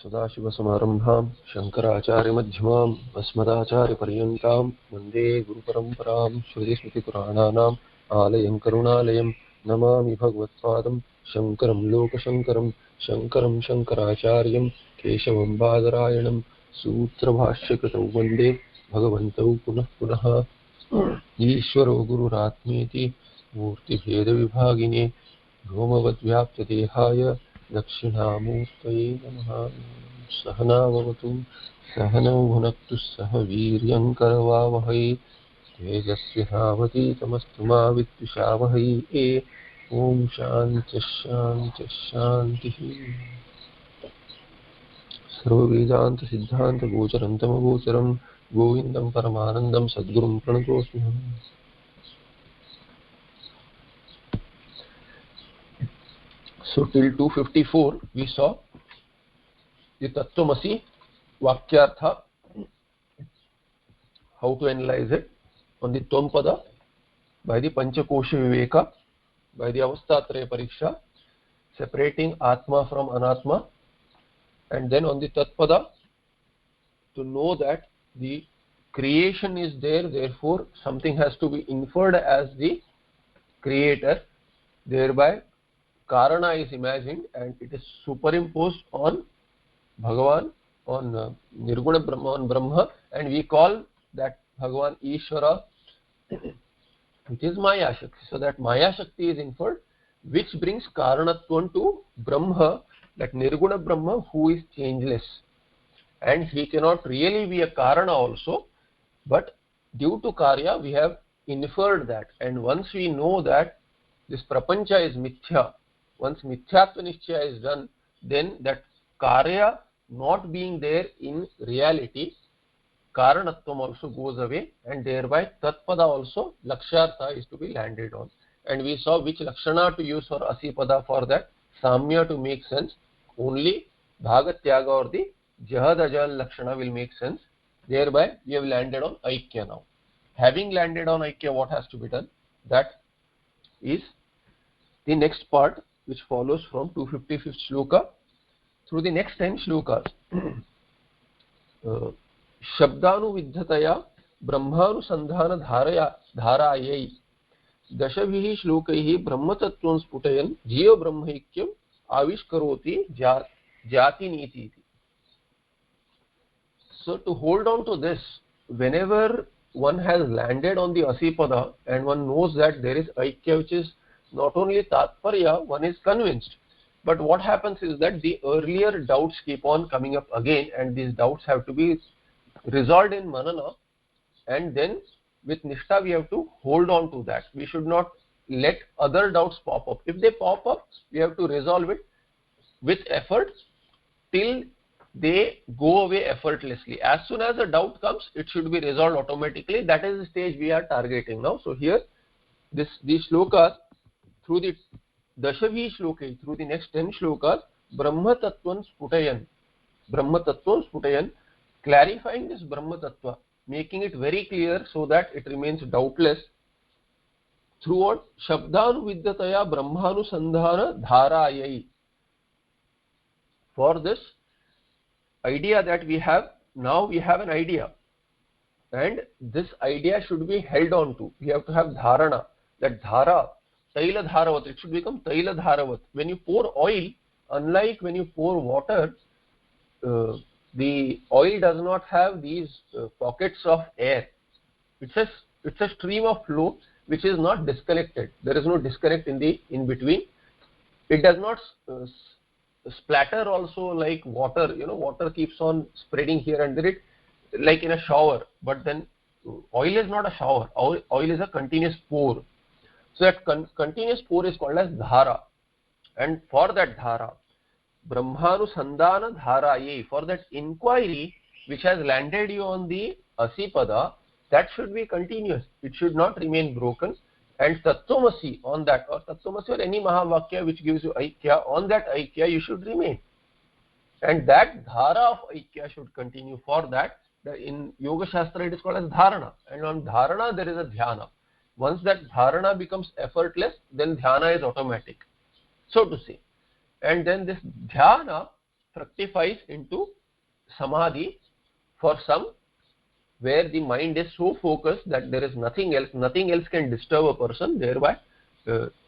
सदाशिवसमारम्भां शङ्कराचार्यमध्यमाम् अस्मदाचार्यपर्यन्तां वन्दे गुरुपरम्परां श्रुतिस्मृतिपुराणानाम् आलयं करुणालयं नमामि भगवत्पादं शङ्करं लोकशङ्करं शङ्करं शङ्कराचार्यं केशवं बादरायणं सूत्रभाष्यकृतौ वन्दे भगवन्तौ पुनः पुनः। ईश्वरो गुरुरात्मेति मूर्तिभेदविभागिने व्योमवद्व्याप्तदेहाय दक्षिणामूर्तये नमः। सहनाववतु सहनौ भुनक्तु सह वीर्यङ्करवावहै तेजस्विनावतीतमस्तु मा विद्विषावहै। ॐ शान्तिः शान्तिः शान्तिः। सर्ववेदान्तसिद्धान्तगोचरं तमगोचरं गोविन्दं परमानन्दं सद्गुरुं प्रणतोऽस्म्यहम्। So till 254 we saw the Tattvamasi Vakyartha, how to analyze it on the Tvam-pada by the Panchakosha Viveka, by the Avastatraya Pariksha, separating Atma from Anatma, and then on the Tat-pada to know that the creation is there, therefore something has to be inferred as the creator, thereby Karana is imagined and it is superimposed on Bhagavan, on Nirguna Brahma, on Brahma, and we call that Bhagavan Ishvara, which is Maya Shakti. So that Maya Shakti is inferred, which brings Karanatvam to Brahma, that Nirguna Brahma who is changeless. And he cannot really be a Karana also, but due to Karya we have inferred that. And once we know that this Prapancha is Mithya, once Mithyatva Nishchaya is done, then that Karya not being there in reality, Karanatvam also goes away, and thereby Tatpada also Lakshartha is to be landed on. And we saw which Lakshana to use for Asipada for that, Samya to make sense, only Bhagatyaga or the Jahadajal Lakshana will make sense. Thereby we have landed on Aikya now. Having landed on Aikya, what has to be done? That is the next part which follows from 255th shloka through the next 10 shlokas. शब्दानुविद्धतया ब्रह्मानुसंधान धारायै दशभिः श्लोकैः ब्रह्मतत्त्वं स्फुटयन् जीव ब्रह्मैक्यम् आविष्करोति जातिनीति. So to hold on to this, whenever one has landed on the Asipada and one knows that there is Aikya, which is not only Tatparya, one is convinced. But what happens is that the earlier doubts keep on coming up again, and these doubts have to be resolved in Manana, and then with Nishtha we have to hold on to that. We should not let other doubts pop up. If they pop up, we have to resolve it with effort till they go away effortlessly. As soon as a doubt comes, it should be resolved automatically. That is the stage we are targeting now. So here, these shlokas, through the Dashavi shloka, through the next 10 shlokas, Brahma Tattvam Sputayan, clarifying this Brahma Tattva, making it very clear so that it remains doubtless throughout Shabdanuviddhataya Brahmanusandhana Dharayai. For this idea that we have, now we have an idea, and this idea should be held on to. We have to have dharana, that dhara, taila dharavat, it should become taila dharavat. When you pour oil, unlike when you pour water, the oil does not have these pockets of air. It's a stream of flow which is not disconnected. There is no disconnect in between. It does not splatter also like water. You know, water keeps on spreading here and there, like in a shower. But then oil is not a shower. Oil is a continuous pour. So that continuous pour is called as dhara. And for that dhara, Brahmanusandhana dharaye, for that inquiry which has landed you on the Asipada, that should be continuous. It should not remain broken. And Tattvamasi, on that, or Tattvamasi or any Mahavakya which gives you Aikya, on that Aikya you should remain. And that dhara of Aikya should continue. For that, in Yoga Shastra it is called as dharana. And on dharana there is a dhyana. Once that dharana becomes effortless, then dhyana is automatic, so to say. And then this dhyana fructifies into samadhi for some, where the mind is so focused that there is nothing else can disturb a person. Thereby,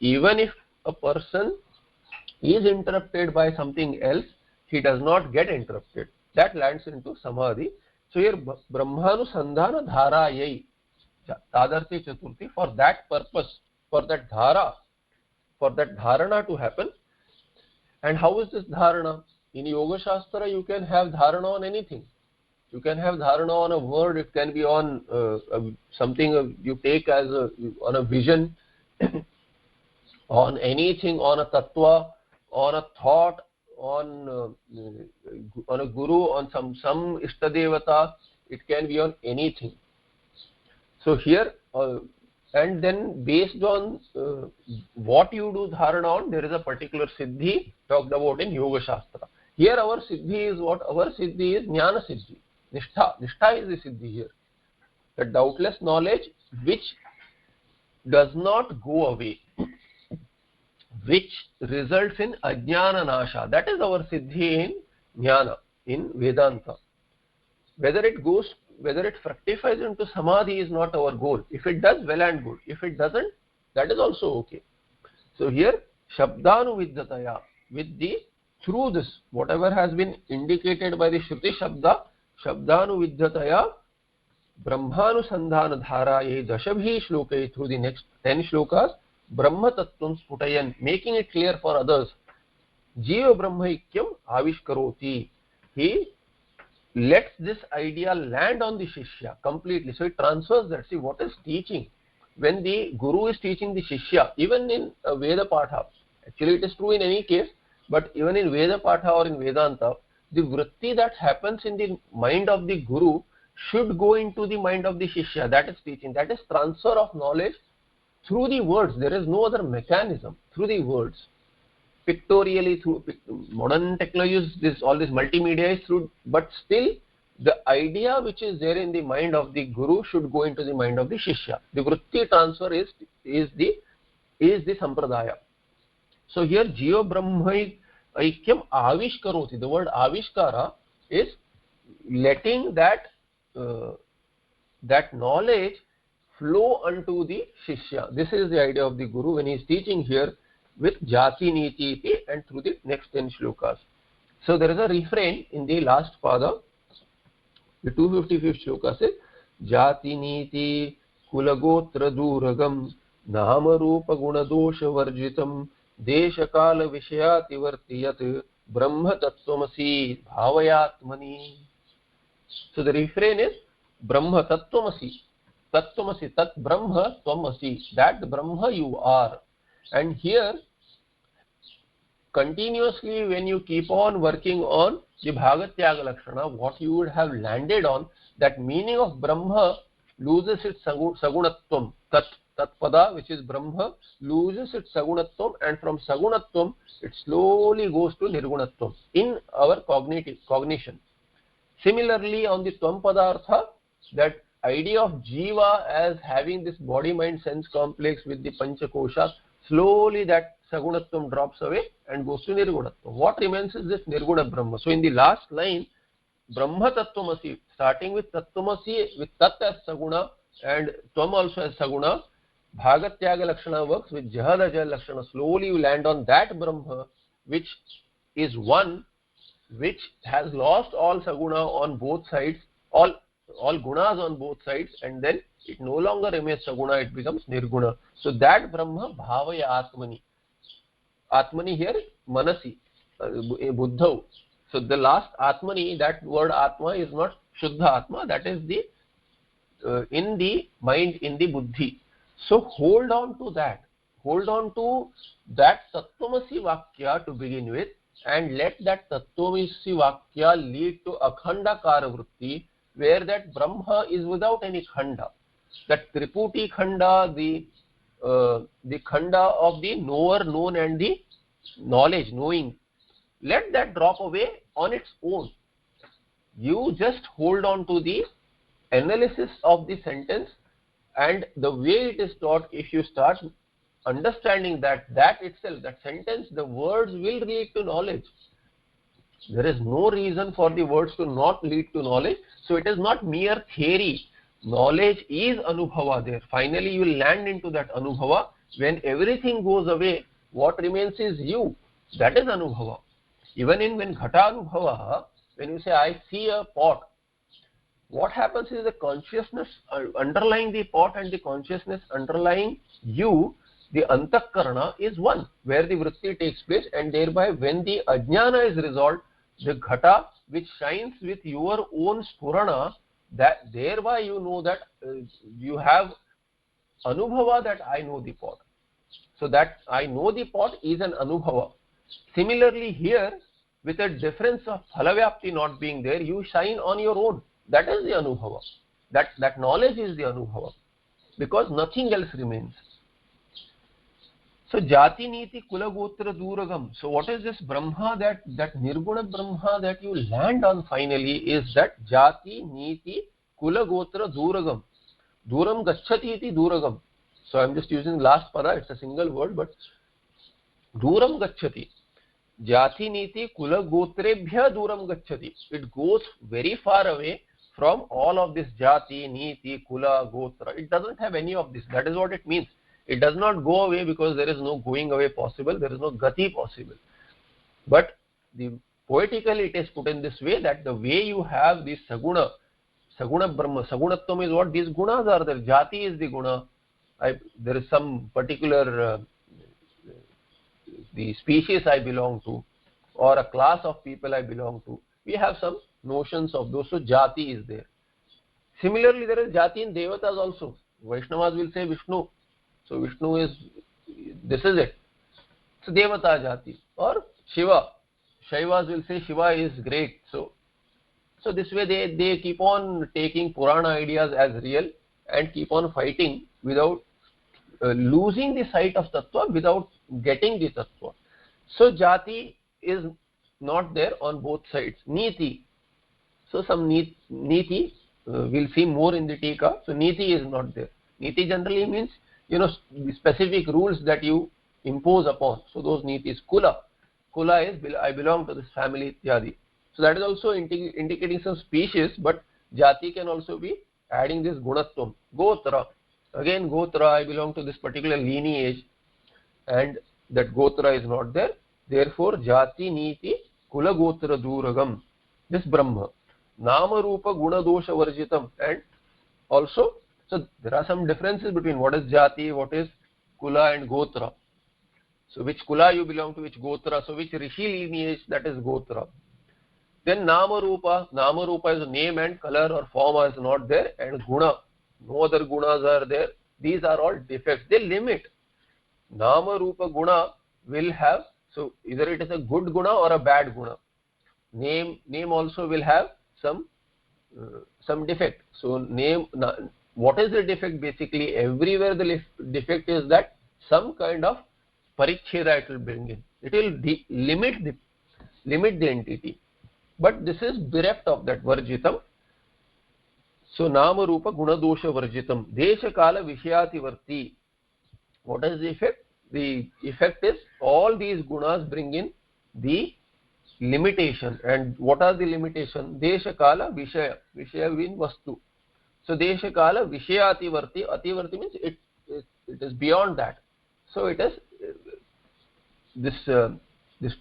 even if a person is interrupted by something else, he does not get interrupted. That lands into samadhi. So here Brahmanusandhana dharayai tadartya chaturthi, for that purpose, for that dhara, for that dharana to happen. And how is this dharana? In Yoga Shastra, you can have dharana on anything. You can have dharana on a word, it can be on something you take as on a vision, on anything, on a tattva, on a thought, on a guru, on some ishtadevata. It can be on anything. So here, and then based on what you do dharana on, there is a particular siddhi talked about in Yoga Shastra. Here our siddhi is what? Our siddhi is jnana siddhi. Nishtha is the siddhi here. The doubtless knowledge which does not go away, which results in ajnana nasha. That is our siddhi in jnana, in Vedanta. Whether it fructifies into samadhi is not our goal. If it does, well and good. If it doesn't, that is also okay. So here, shabdanuvidyataya, through this, whatever has been indicated by the Shruti Shabda, shabdanuvidyataya, brahmanusandhana dharaye dashabhi shlokai, through the next 10 shlokas, brahma tattvam sputayan, making it clear for others, jiva brahmaikyam avishkaroti. He lets this idea land on the shishya completely. So it transfers that. See, what is teaching? When the guru is teaching the shishya, even in Veda Patha, actually it is true in any case, but even in Veda Patha or in Vedanta, the vritti that happens in the mind of the guru should go into the mind of the shishya. That is teaching. That is transfer of knowledge through the words. There is no other mechanism. Through the words. Pictorially, through modern technologies, all this multimedia is through, but still the idea which is there in the mind of the guru should go into the mind of the shishya. The vritti transfer is the sampradaya. So here jiva brahma aikyam avishkaroti. The word avishkara is letting that knowledge flow unto the shishya. This is the idea of the guru when he is teaching here with jati niti iti, and through the next 10 shlokas. So there is a refrain in the last pada. The 255th shloka says, jati niti kulagotra duragam nama rupa gunadosha varjitam desha kala vishayati vartiyat brahma tattvamasi bhavayatmani. So the refrain is brahma tattvamasi, tattvamasi, tat brahma tvamasi, that brahma you are. And here, continuously when you keep on working on the Bhagatyaga Lakshana, what you would have landed on, that meaning of Brahma loses its Sagunatvam. Tatpada, which is Brahma, loses its Sagunatvam, and from Sagunatvam, it slowly goes to Nirgunatvam in our cognition. Similarly, on the Tvam Padartha, that idea of Jiva as having this body-mind-sense complex with the Panchakoshas, slowly that Sagunatvam drops away and goes to Nirgunatvam. What remains is this Nirguna Brahma. So in the last line, Brahma Tattvamasi, starting with Tattvamasi, with Tat as Saguna and Tvam also as Saguna, Bhagatyaga Lakshana works with Jahada Jaya Lakshana. Slowly you land on that Brahma, which is one, which has lost all Saguna on both sides, all gunas on both sides, and then it no longer remains Saguna, it becomes Nirguna. So that Brahma Bhavaya Atmani. Atmani here, Manasi, Buddhau. So the last Atmani, that word Atma is not Shuddha Atma, that is the in the mind, in the Buddhi. So hold on to that. Hold on to that Tattvamasi Vakya to begin with, and let that Tattvamasi Vakya lead to Akhanda Karavritti, where that Brahma is without any Khanda. That Triputi Khanda, the Khanda of the knower, known, and the knowledge, knowing, let that drop away on its own. You just hold on to the analysis of the sentence, and the way it is taught, if you start understanding that itself, that sentence, the words will lead to knowledge. There is no reason for the words to not lead to knowledge. So it is not mere theory. Knowledge is anubhava there. Finally you will land into that anubhava. When everything goes away, what remains is you. That is anubhava. Even when ghata anubhava, when you say I see a pot, what happens is the consciousness underlying the pot and the consciousness underlying you, the antakarana, is one, where the vritti takes place, and thereby when the ajnana is resolved, the ghata which shines with your own spurana, that thereby you know that you have anubhava that I know the pot. So that I know the pot is an anubhava. Similarly here, with a difference of phalavyapti not being there, you shine on your own. That is the anubhava. That knowledge is the anubhava, because nothing else remains. So jati niti kula gotra duragam. So what is this Brahma, that nirguna Brahma that you land on finally, is that jati niti kula gotra duragam. Duram gacchati iti duragam. So I am just using last pada, it's a single word, but duram gacchati. Jati niti kula gotrebhya duram gacchati. It goes very far away from all of this jati, niti, kula, gotra. It doesn't have any of this. That is what it means. It does not go away because there is no going away possible. There is no gati possible. But poetically it is put in this way, that the way you have this saguna Brahma, sagunatvam is what? These gunas are there. Jati is the guna. There is some particular the species I belong to, or a class of people I belong to. We have some notions of those. So jati is there. Similarly, there is jati in devatas also. Vaishnavas will say Vishnu. So Vishnu is, this is it. So devata jati. Or Shiva. Shaivas will say Shiva is great. So this way they keep on taking Purana ideas as real and keep on fighting without losing the sight of Tattva, without getting the Tattva. So jati is not there on both sides. Niti. So some niti we'll see more in the Tika. So niti is not there. Niti generally means, specific rules that you impose upon. So those nitis. Kula. Kula is I belong to this family ityadi. So that is also indicating some species, but jati can also be adding this gunatvam. Gotra. Again gotra, I belong to this particular lineage, and that gotra is not there. Therefore jati niti kula gotra duragam. This Brahma. Nama rupa guna dosha varjitam. And also, so there are some differences between what is jati, what is kula and gotra. So which kula you belong to, which gotra, so which rishi lineage, that is gotra. Then nama rupa is name and color or form is not there, and guna, no other gunas are there. These are all defects. They limit. Nama rupa guna will have, so either it is a good guna or a bad guna. Name also will have some defect. So what is the defect? Basically everywhere the defect is that some kind of parichheda it will bring in. It will limit the entity. But this is bereft of that varjitam. So nama rupa guna dosha varjitam. Desha kala vishayati varti. What is the effect? The effect is all these gunas bring in the limitation. And what are the limitation? Desha kala vishaya. Vishaya means vastu. So desha kala vishayati varti. Ativarti means it is beyond that. So it is this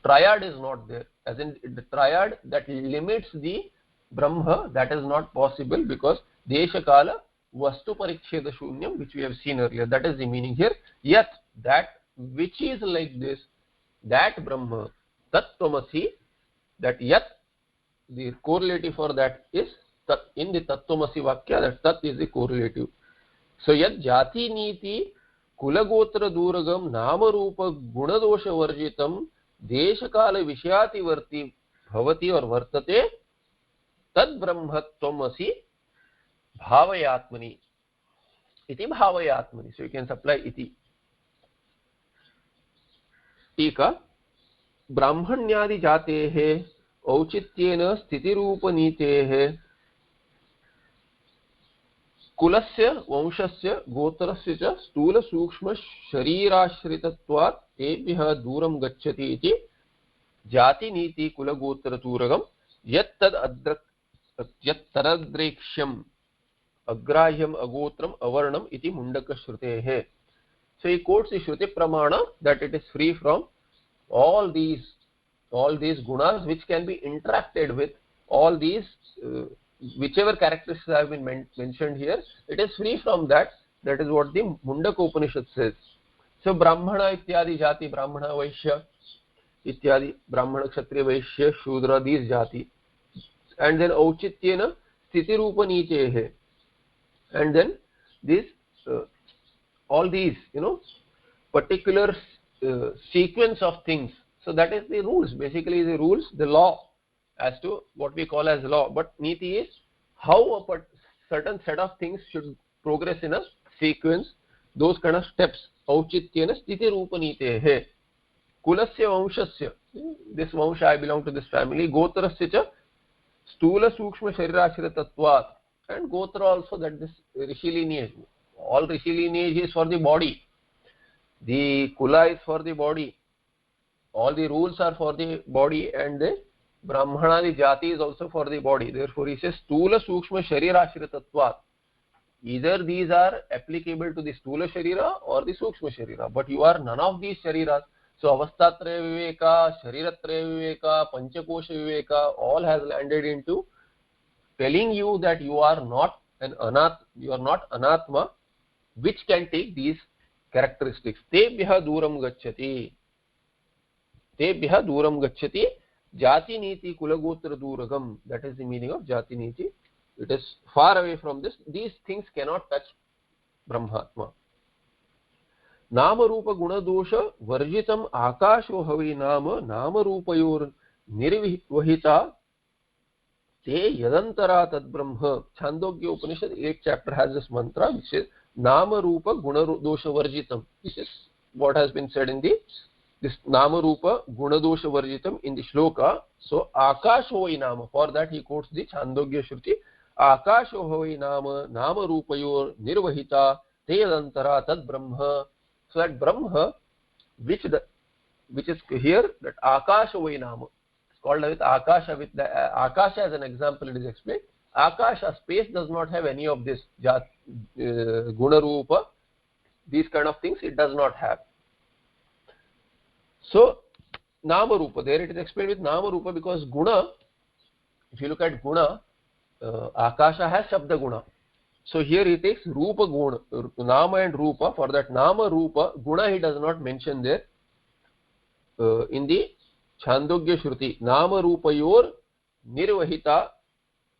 triad is not there. As in the triad that limits the Brahma, that is not possible, because desha kala vastu pariksheda shunyam, which we have seen earlier. That is the meaning here. Yet that which is like this, that Brahma, tat tvamasi, that yat, the correlative for that is tat. In the tattvamasi vakya, that tat is the correlative. So yat jati niti kulagotra duragam nama rupa gunadosha varjitam desha kala vishayati varti bhavati or vartate tad brahmatvamasi bhavayatmani. Iti bhavayatmani. So you can supply iti. Tika brahmanyadi jatehe औचित्येन स्थितिरूपनीतेः कुलस्य वंशस्य गोत्रस्य च स्थूलसूक्ष्म शरीराश्रितत्वात् तेभ्यः दूरं गच्छति इति जाति नीति कुल गोत्र तूरगम यत्तदद्रेक्ष्यम अग्राह्यम अगोत्रम अवर्णम इति Mundaka श्रुतेः. So he quotes the Shruti Pramana that it is free from all these gunas which can be interacted with, all these whichever characteristics have been mentioned here, it is free from that. That is what the Mundaka Upanishad says. So Brahmana ityadi jati, Brahmana Vaishya ityadi, Brahmana Kshatriya Vaishya Shudra, these jati, and then Auchityena Sthiti Rupa Nichehe, and then this all these particular sequence of things. So that is the rules, basically the rules, the law, as to what we call as law. But niti is how a certain set of things should progress in a sequence, those kind of steps. Auchityena sthiti rupa nitehe. Kulasya vanshasya, this vansha, I belong to this family. Gotrasya cha stula sukshma sharirashira tattvat, and gotra also, that this rishi lineage. All rishi lineage is for the body. The kula is for the body. All the rules are for the body, and the brahmana, the jati, is also for the body. Therefore he says stula sukshma sharirashira tattvat. Either these are applicable to the stula sharira or the sukshma sharira, but you are none of these shariras. So avasthatraya viveka, shariratraya viveka, panchakosha viveka, all has landed into telling you that you are not an anatma, which can take these characteristics. Tebhya duram gacchati. Tebhya duram gacchati. Jati niti kulagotra duragam. That is the meaning of jati niti. It is far away from this. These things cannot touch Brahmatma. Nama rupa guna dosha varjitam akasho havi nama rupayor nirvahita te yadantara tad brahma. Chandogya Upanishad 8th chapter has this mantra which is Nama Rupa Guna Dosha Varjitam. This is what has been said in this Nama Rupa Guna Dosha Varjitam in the shloka. So Akasho vai Nama, for that he quotes the Chandogya Shruti. Akasho vai Nama Nama Rupayor Nirvahita Teyadantara Tad Brahma. So that Brahma, which is here, that Akasho vai Nama, it's called with Akasha. With the Akasha as an example, it is explained. Akasha, space, does not have any of this guna rupa, these kind of things it does not have. So nama rupa, there it is explained with nama rupa, because guna, if you look at guna, Akasha has shabda guna. So here he takes rupa guna, nama and rupa. For that nama rupa guna he does not mention there in the Chandogya Shruti. Nama rupayor nirvahita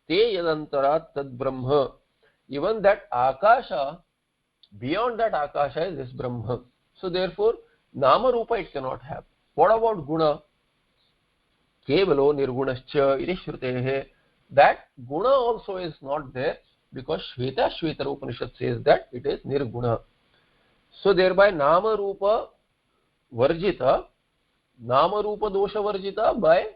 te yadantara tad brahma. Even that Akasha, beyond that Akasha is this Brahma. So therefore nama rupa it cannot have. What about guna? Kevalo nirgunascha iti shrutehe. That guna also is not there, because Shveta Shvetara Upanishad says that it is nirguna. So thereby nama rupa varjita, nama rupa dosha varjita, by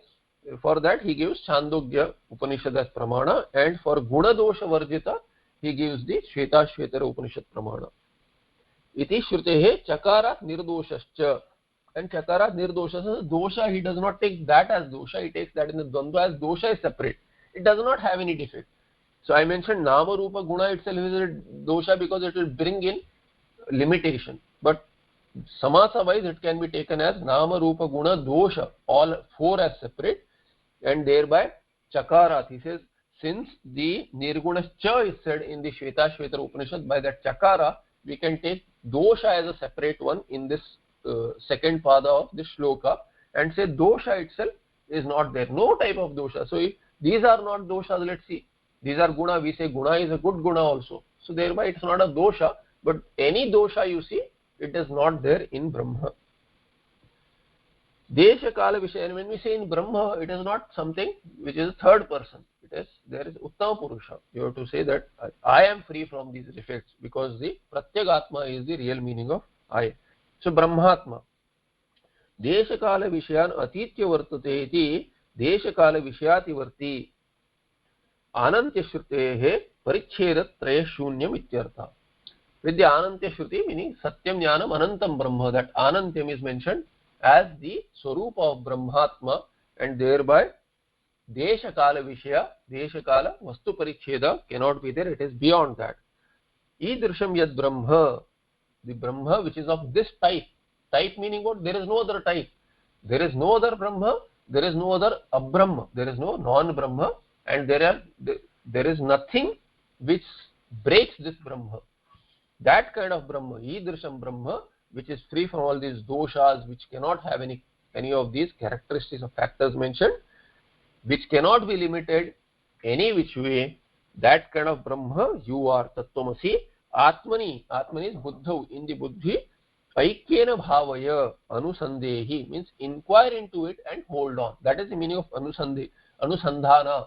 for that he gives Chandogya Upanishad as pramana, and for guna dosha varjita he gives the Shveta Shvetara Upanishad pramana. Iti shrutehe chakarat nirdoshascha. And chakarat nirdoshascha, dosha he does not take that as dosha, he takes that in the Dvandva as dosha is separate. It does not have any defect. So I mentioned nama rupa guna itself is a dosha because it will bring in limitation. But samasa wise it can be taken as nama rupa guna dosha, all four as separate, and thereby chakarat, he says, since the nirgunascha is said in the Shveta Shvetara Upanishad, by that chakara we can take dosha as a separate one in this second pada of this shloka, and say dosha itself is not there, no type of dosha. So if these are not doshas, let's see, these are guna, we say guna is a good guna also. So thereby it's not a dosha, but any dosha you see, it is not there in Brahma. Desha Kala Vishaya, when we say in Brahma, it is not something which is a third person. It is, there is Uttama Purusha. You have to say that I am free from these defects, because the Pratyagatma is the real meaning of I. So Brahmatma. Desha Kala Vishayan Atitya Vartate iti Desha Kala Vishayati Varti Anantya Shrutehe Parichhedat Traya Shunyam Ityartha. With the Anantya Shruti, meaning Satyam Jnanam Anantam Brahma, that Anantyam is mentioned as the Swarupa of Brahmatma, and thereby Desha Kala Vishaya, Desha Kala Vastu Paricheda cannot be there, it is beyond that. Idrisham Yad Brahma, the Brahma which is of this type. Type meaning what? There is no other type. There is no other Brahma, there is no other Abrahma, there is no non-Brahma, and there is nothing which breaks this Brahma. That kind of Brahma, Idrisham Brahma, which is free from all these doshas, which cannot have any of these characteristics or factors mentioned, which cannot be limited any which way, that kind of Brahma you are. Tattvamasi Atmani. Atmani is Buddha, in the Buddhi. Aikyena bhavaya anusandehi means inquire into it and hold on. That is the meaning of anusandhi. Anusandhana.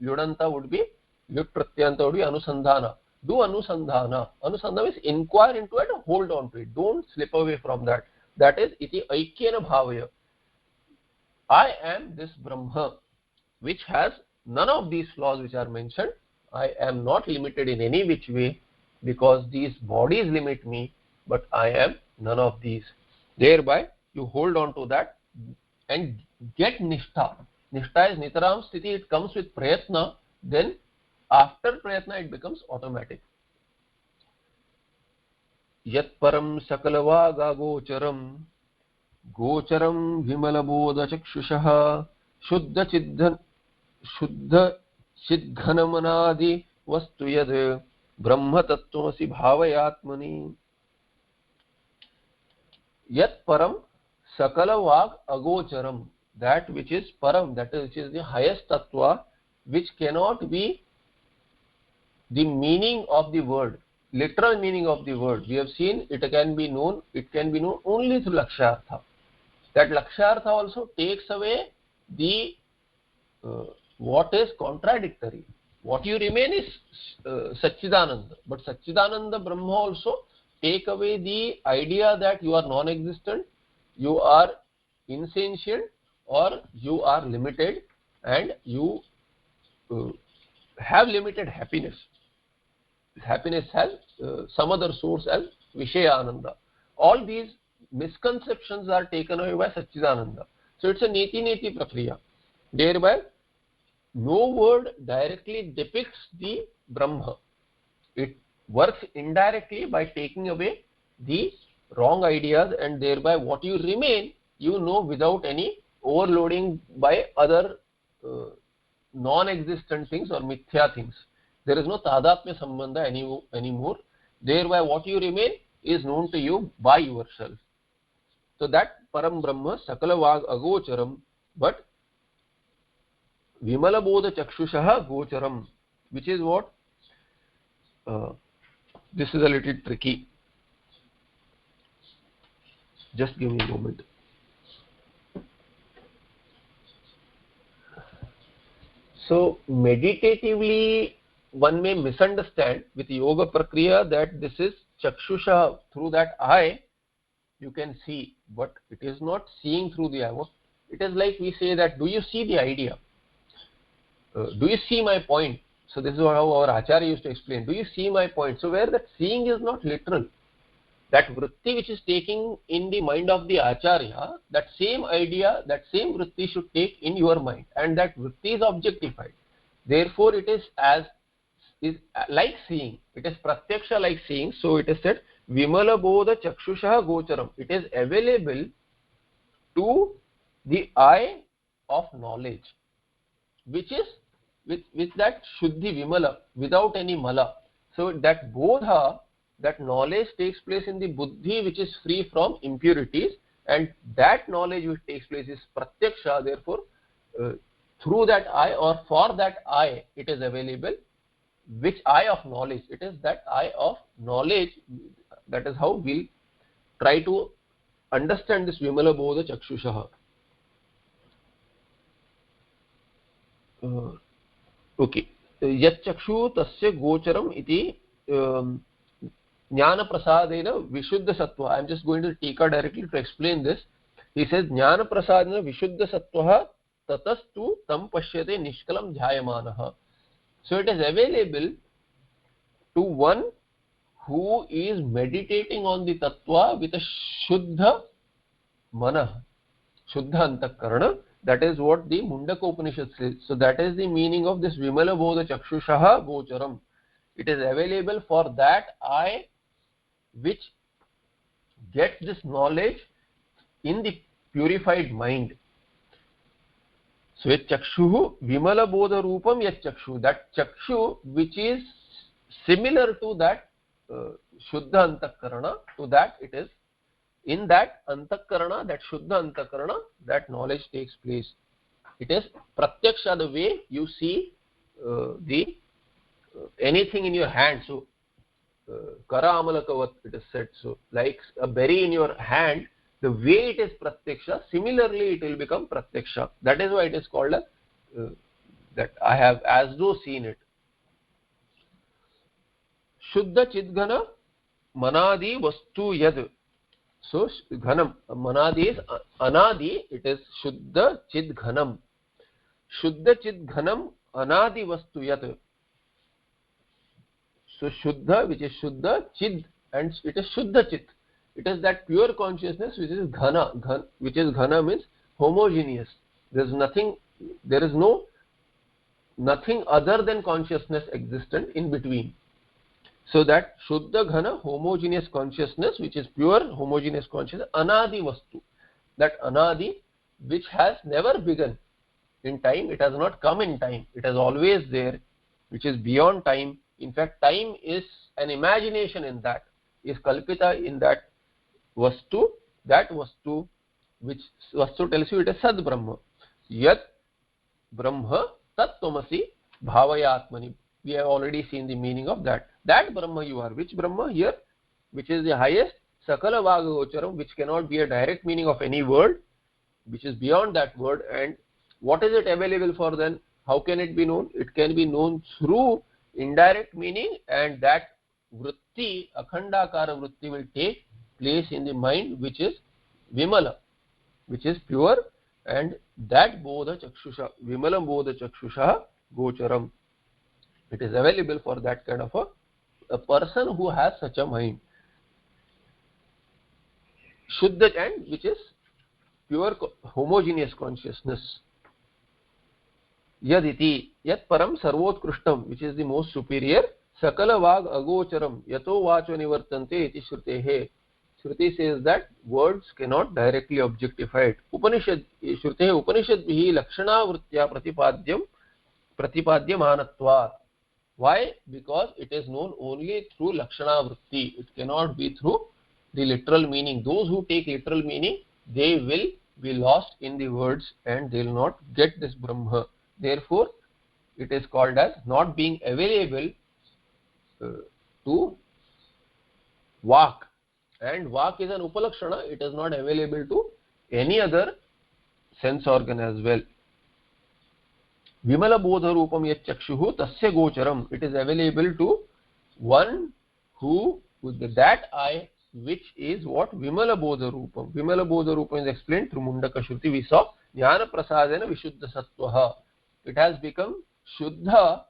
Lyudanta would be, lyud pratyanta would be anusandhana. Do anusandhana. Anusandhana means inquire into it and hold on to it. Don't slip away from that. That is iti aikyena bhavaya. I am this Brahma which has none of these flaws which are mentioned. I am not limited in any which way because these bodies limit me, but I am none of these. Thereby you hold on to that and get nishtha. Nishtha is nitaram sthiti, it comes with prayatna, then after prayatna it becomes automatic. Yat param sakalavaga gocharam gocharam vimalabodha chakshushaha शुद्ध चिद्घनमनादि वस्तु यद ब्रह्म तत्त्वमसि भावयात्मनि. Yat param sakala vag agocharam, that which is param, that is which is the highest tattva, which cannot be the meaning of the word, literal meaning of the word. We have seen it can be known only through lakshartha. That lakshartha also takes away the what is contradictory. What you remain is Satchidananda, but Satchidananda Brahma also take away the idea that you are non-existent, you are insentient, or you are limited, and you have limited happiness. Happiness has some other source as Vishaya Ananda. All these misconceptions are taken away by Satchidananda. So it's a neti prakriya. Thereby no word directly depicts the Brahma. It works indirectly by taking away the wrong ideas, and thereby what you remain, you know, without any overloading by other non-existent things or mithya things. There is no tadatmya sambandha anymore. Thereby what you remain is known to you by yourself. So that param Brahma sakala vag agocharam, but Vimala bodha chakshushaha gocharam, which is what? This is a little tricky. Just give me a moment. So meditatively one may misunderstand with yoga prakriya that this is chakshusha, through that eye you can see, but it is not seeing through the eye. It is like we say that, do you see the idea? Do you see my point? So this is how our Acharya used to explain. Do you see my point? So where that seeing is not literal. That vritti which is taking in the mind of the Acharya, that same idea, that same vritti should take in your mind. And that vritti is objectified. Therefore it is like seeing. It is pratyaksha like seeing. So it is said, Vimala bodha chakshusha gocharam. It is available to the eye of knowledge, which is with that shuddhi vimala, without any mala. So that bodha, that knowledge takes place in the buddhi, which is free from impurities, and that knowledge which takes place is pratyaksha. Therefore through that eye, or for that eye, it is available. Which eye of knowledge? It is that eye of knowledge. That is how we'll try to understand this vimala bodha chakshushaha. Okay. Yat chakshu tasya gocharam iti jnana prasadena vishuddha sattva. I am just going to tika directly to explain this. He says jnana prasadena vishuddha sattva tatastu tam pashyate nishkalam dhyayamanaha. So it is available to one who is meditating on the tattva with a shuddha Manah, Shuddha Antakarana. That is what the Mundaka Upanishad says. So that is the meaning of this Vimala Bodha Chakshushaha Gocharam. It is available for that eye which gets this knowledge in the purified mind. So yat chakshu Vimala Bodha Rupam yat chakshu, that chakshu which is similar to that Shuddha Antakarana, to that it is in that Antakarana, that Shuddha Antakarana, that knowledge takes place. It is Pratyaksha, the way you see the anything in your hand. So Kara Amalakavat, it is said. So like a berry in your hand, the way it is Pratyaksha, similarly it will become Pratyaksha. That is why it is called as that I have as though seen it. Shuddha Chidghana Manadi Vastu Yad. So Ghanam, Manadi is Anadi, it is Shuddha Chidghanam. Shuddha Chidghanam Anadi Vastu Yad. So Shuddha, which is Shuddha, Chid, and it is Shuddha Chit. It is that pure consciousness which is Ghana, which is Ghana means homogeneous. There is no nothing other than consciousness existent in between. So that Shuddha Ghana, homogeneous consciousness, which is pure homogeneous consciousness, Anadi Vastu. That Anadi, which has never begun in time, it has not come in time, it is always there, which is beyond time. In fact, time is an imagination in that, is Kalpita in that Vastu, that Vastu, which Vastu tells you it is Sad Brahma. Yat Brahma Tat Tvamasi Bhavayatmani. We have already seen the meaning of that. That Brahma you are. Which Brahma here? Which is the highest, Sakala Vagagocharam, which cannot be a direct meaning of any word, which is beyond that word. And what is it available for then? How can it be known? It can be known through indirect meaning, and that vritti, akhandakara vritti, will take place in the mind, which is Vimala, which is pure, and that Bodha Chakshusha, Vimala Bodha Chakshusha Gocharam. It is available for that kind of a person who has such a mind. Shuddha, and which is pure homogeneous consciousness. Yaditi, yat param sarvotkrishtam, which is the most superior. Sakala vag agocharam, yato vacho nivartante iti shrutehe. Shruti says that words cannot directly objectify it. Upanishad, shrutehe upanishadbihi lakshana vritya pratipadyamanatvat. Why? Because it is known only through lakshana vritti. It cannot be through the literal meaning. Those who take literal meaning, they will be lost in the words and they will not get this Brahma. Therefore, it is called as not being available to Vak. And Vak is an Upalakshana. It is not available to any other sense organ as well. Vimala Bodha Rupam yat chakshuhu tasya gocharam. It is available to one who, with that eye, which is what? Vimala Bodha Rupam. Vimala Bodha Rupam is explained through Mundaka Shruti. We saw Jnana Prasadena Vishuddha Sattvaha. It has become Shuddha,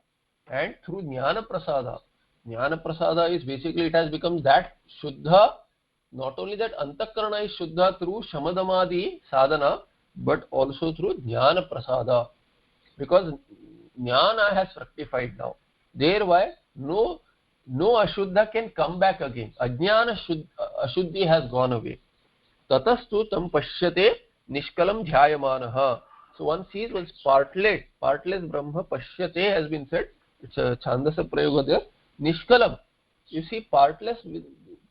and through Jnana Prasada. Jnana Prasada is basically, it has become that Shuddha. Not only that Antakarana is Shuddha through Shamadamadi sadhana, but also through Jnana Prasada. Because Jnana has fructified now. Thereby, no Ashuddha can come back again. Ajnana Ashuddhi has gone away. Tatastu tam pashyate nishkalam dhyayamanaha. So one sees one's partless Brahma pashyate has been said. It's a Chandasa Prayoga there. Nishkalam. You see partless,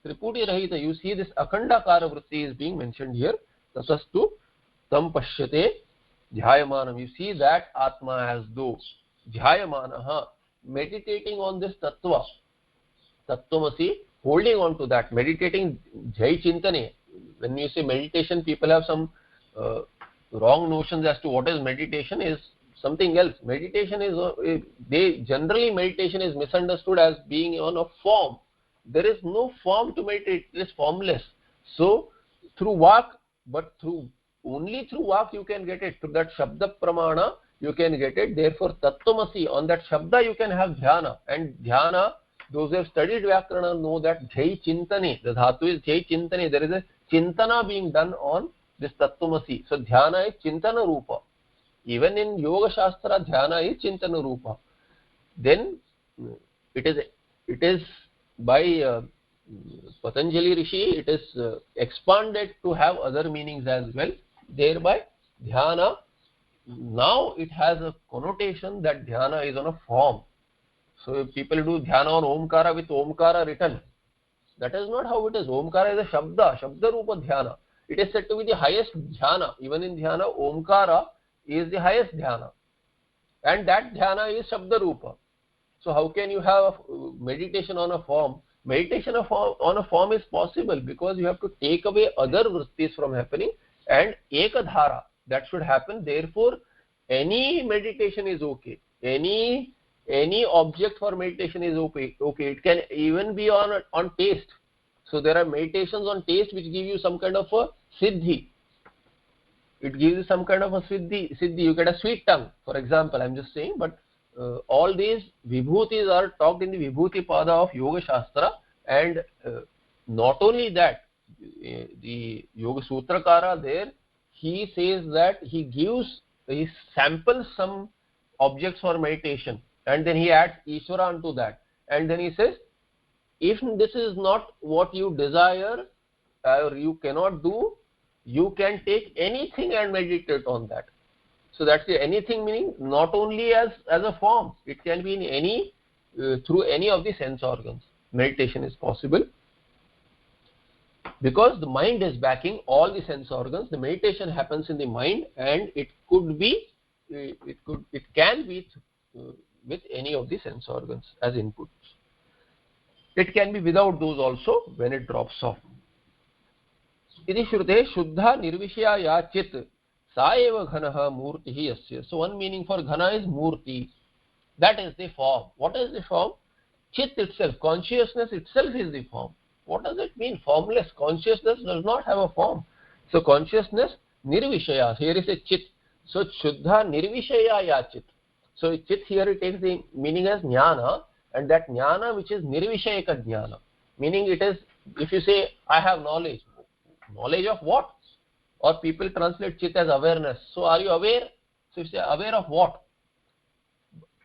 Triputi Rahita. You see this Akhandakara vritti is being mentioned here. Tatastu tam pashyate Dhyayamanam. You see that Atma as though. Dhyayamanaha. Meditating on this Tattva. Tattvamasi. Holding on to that. Meditating Jai Chintane. When you say meditation, people have some wrong notions as to what is meditation. Is something else. Meditation is, generally meditation is misunderstood as being on a form. There is no form to meditate. It is formless. So, through Vak, but only through Vak you can get it. Through that Shabda Pramana you can get it. Therefore, Tattvamasi, on that Shabda you can have Dhyana. And Dhyana, those who have studied Vyakarana know that Jai Chintane, the Dhatu is Jai Chintane. There is a Chintana being done on this Tattvamasi. So dhyana is Chintana Rupa. Even in Yoga Shastra, dhyana is Chintana Rupa. Then it is by Patanjali Rishi, it is expanded to have other meanings as well. Thereby, dhyana, now it has a connotation that dhyana is on a form. So if people do dhyana on Omkara with Omkara written, that is not how it is. Omkara is a Shabda Rupa dhyana. It is said to be the highest dhyana. Even in dhyana, Omkara is the highest dhyana. And that dhyana is Shabda Rupa. So how can you have meditation on a form? Meditation on a form is possible because you have to take away other vrittis from happening and ekadhara, that should happen. Therefore, any meditation is okay. Any object for meditation is okay. It can even be on taste. So there are meditations on taste which give you some kind of a siddhi. It gives you some kind of a siddhi. You get a sweet tongue, for example. I'm just saying, but all these vibhutis are talked in the Vibhuti Pada of Yoga Shastra, and not only that, the Yoga Sutrakara there, he says that he samples some objects for meditation, and then he adds Ishvara onto that, and then he says, if this is not what you desire or you cannot do, you can take anything and meditate on that. So that's the anything meaning not only as a form, it can be in any through any of the sense organs. Meditation is possible because the mind is backing all the sense organs. The meditation happens in the mind, and it can be with any of the sense organs as inputs. It can be without those also when it drops off. Iti Shruteः Shuddha Nirvishya Ya Chit Sa eva Ghanaha Murtihi Yasya. So one meaning for Ghana is Murti. That is the form. What is the form? Chit itself, consciousness itself is the form. What does it mean? Formless. Consciousness does not have a form. So consciousness Nirvishaya. Here is a Chit. So Shuddha Nirvishaya Ya Chit. So Chit here it takes the meaning as Jnana, and that Jnana which is Nirvishayaka Jnana. Meaning it is, if you say, I have knowledge. Knowledge of what? Or people translate Chit as awareness. So are you aware? So you say, aware of what?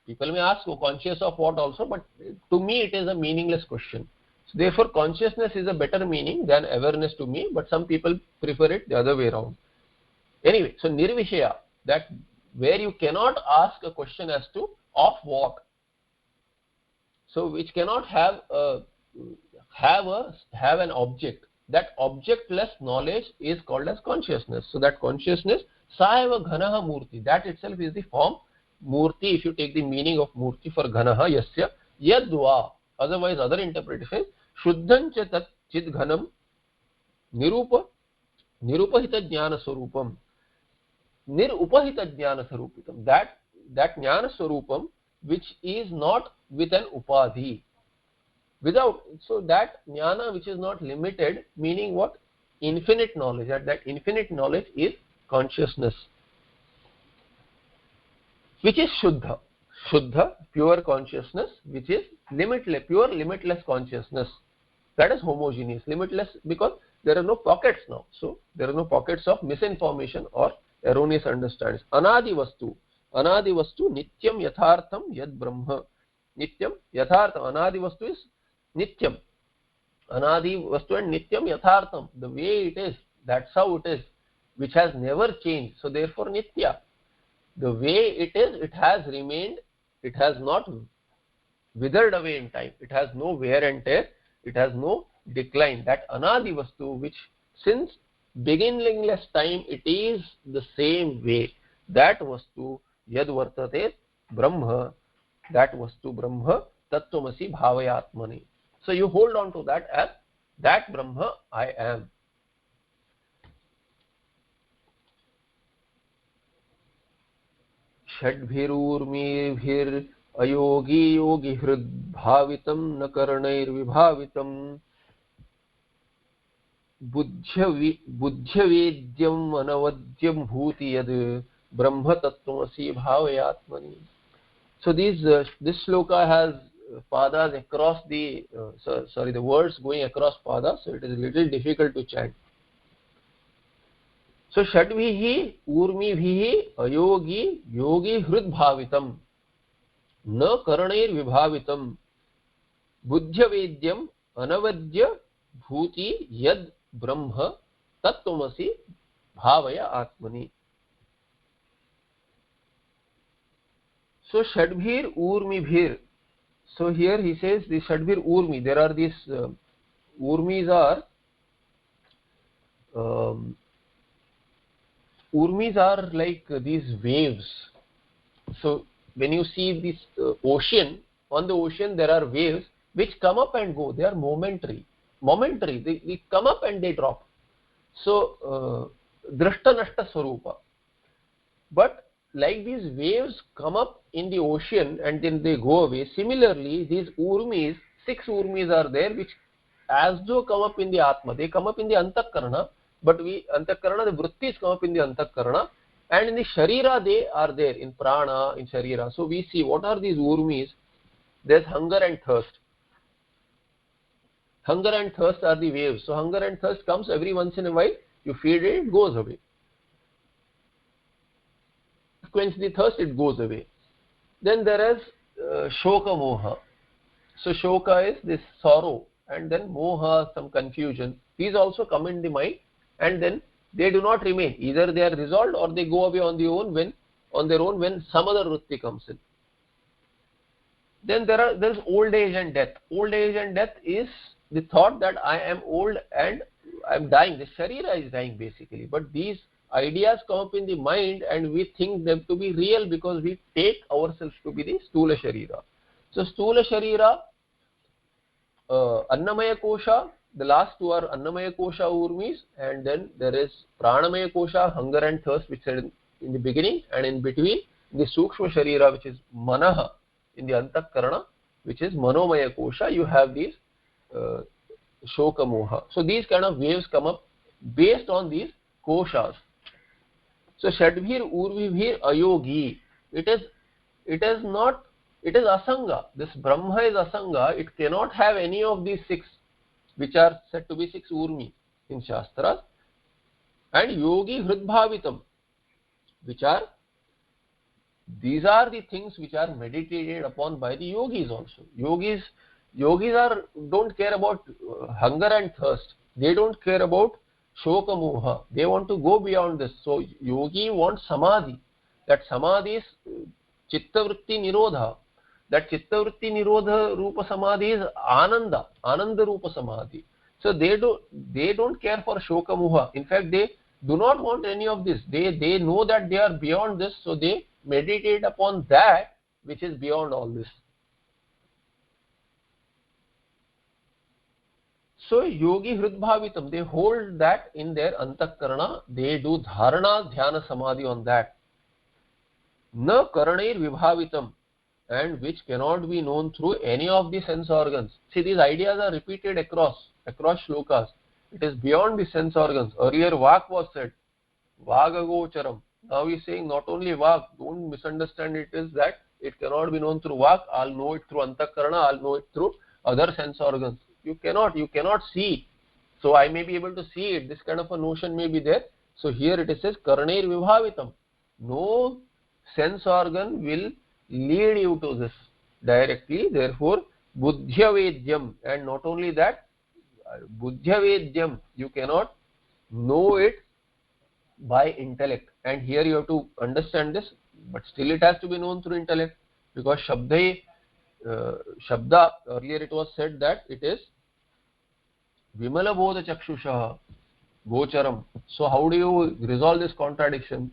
People may ask, oh, conscious of what also, but to me it is a meaningless question. So therefore consciousness is a better meaning than awareness to me, but some people prefer it the other way around. Anyway, so Nirvishaya, that where you cannot ask a question as to of what. So which cannot have an object. That objectless knowledge is called as consciousness. So that consciousness, Saeva Ghanaha Murti, that itself is the form. Murti, if you take the meaning of Murti for Ghanaha, Yasya, Yadva, otherwise other interpretation, Shuddhan Tat Chid Ghanam, Nirupahita Jnana Swarupam, Nirupahita Jnana Swarupitam, that Jnana Swarupam which is not with an Upadhi. Without, so that jnana which is not limited, meaning what? Infinite knowledge. That infinite knowledge is consciousness, which is Shuddha. Shuddha, pure consciousness, which is limitless, pure limitless consciousness. That is homogeneous, limitless, because there are no pockets now. So there are no pockets of misinformation or erroneous understandings. Anadi Vastu. Anadi Vastu, Nityam Yathartham Yad Brahma. Nityam Yathartham. Anadi Vastu is Nityam. Anadi Vastu and Nityam Yathartham. The way it is, that's how it is, which has never changed. So therefore Nitya. The way it is, it has remained, it has not withered away in time. It has no wear and tear, it has no decline. That Anadi Vastu, which since beginningless time, it is the same way. That Vastu, Yad Vartate Brahma, that Vastu Brahma, Tattvamasi Bhavayatmani. So you hold on to that as that Brahma I am. Shadbhirurmibhir ayogi yogi hrid bhavitam na karnair vibhavitam buddhya vedyam anavadyam bhuti yad brahma tattvamasi bhavayatmani. So this shloka has padas across the the words going across padas, so it is a little difficult to chant. So षड्भिः ऊर्मिभिः अयोगी योगी हृद्भावितम् न करणैर्विभावितम् बुद्ध्यवेद्यम् अनवद्य भूति यद ब्रह्म तत्त्वमसि भावय आत्मनि. So षड्भिर ऊर्मिभिर. So here he says the षड्भिर Urmi. There are these ऊर्मिs are urmis are like these waves. So when you see this ocean, on the ocean there are waves which come up and go. They are momentary. They come up and they drop. So drashta nashta swarupa. But like these waves come up in the ocean and then they go away, similarly these urmis, 6 urmis are there which as though come up in the atma. They come up in the antakarana, but antakarana, the vrittis come up in the antakarana, and in the sharira they are there, in prana, in sharira. So we see what are these urmis. There's hunger and thirst. Hunger and thirst are the waves. So hunger and thirst comes every once in a while. You feed it, it goes away. Quench the thirst, it goes away. Then there is shoka moha. So shoka is this sorrow, and then moha, some confusion. These also come in the mind, and then they do not remain. Either they are resolved or they go away on their own when some other vritti comes in. Then there's old age and death. Old age and death is the thought that I am old and I am dying. The sharira is dying basically. But these ideas come up in the mind and we think them to be real because we take ourselves to be the stula sharira. So stula sharira, annamaya kosha, the last two are annamaya kosha urmis, and then there is pranamaya kosha, hunger and thirst, which are in the beginning, and in between the sukshma sharira, which is manaha, in the antakarana, which is manomaya kosha. You have these shoka moha. So these kind of waves come up based on these koshas. So षड्भिर ऊर्मिभिर अयोगी. It is not. It is asanga. This Brahma is asanga. It cannot have any of these 6, which are said to be 6 urmi in Shastras. And yogi hridbhavitam, these are the things which are meditated upon by the yogis also. Yogis don't care about hunger and thirst. They don't care about shoka moha. They want to go beyond this. So yogi wants samadhi. That samadhi is chitta vritti nirodha. That chitta vritti nirodha rupa samadhi is ananda rupa samadhi. So they don't care for shoka moha. In fact, they do not want any of this. They know that they are beyond this, so they meditate upon that which is beyond all this. So yogi hridbhavitam, they hold that in their antakarana. They do dharana dhyana samadhi on that. Na karanair vibhavitam, and which cannot be known through any of the sense organs. See, these ideas are repeated across shlokas. It is beyond the sense organs. Earlier vak was said, vagagocharam. Now he is saying not only vak, don't misunderstand it is that it cannot be known through vak. I'll know it through antakarana, I'll know it through other sense organs. You cannot see. So I may be able to see it. This kind of a notion may be there. So here it says karanair vibhavitam. No sense organ will lead you to this directly. Therefore buddhyavedyam, and not only that, buddhyavedyam, you cannot know it by intellect. And here you have to understand this, but still it has to be known through intellect, because shabda, earlier it was said that it is vimala bodha chakshusha gocharam. So how do you resolve this contradiction?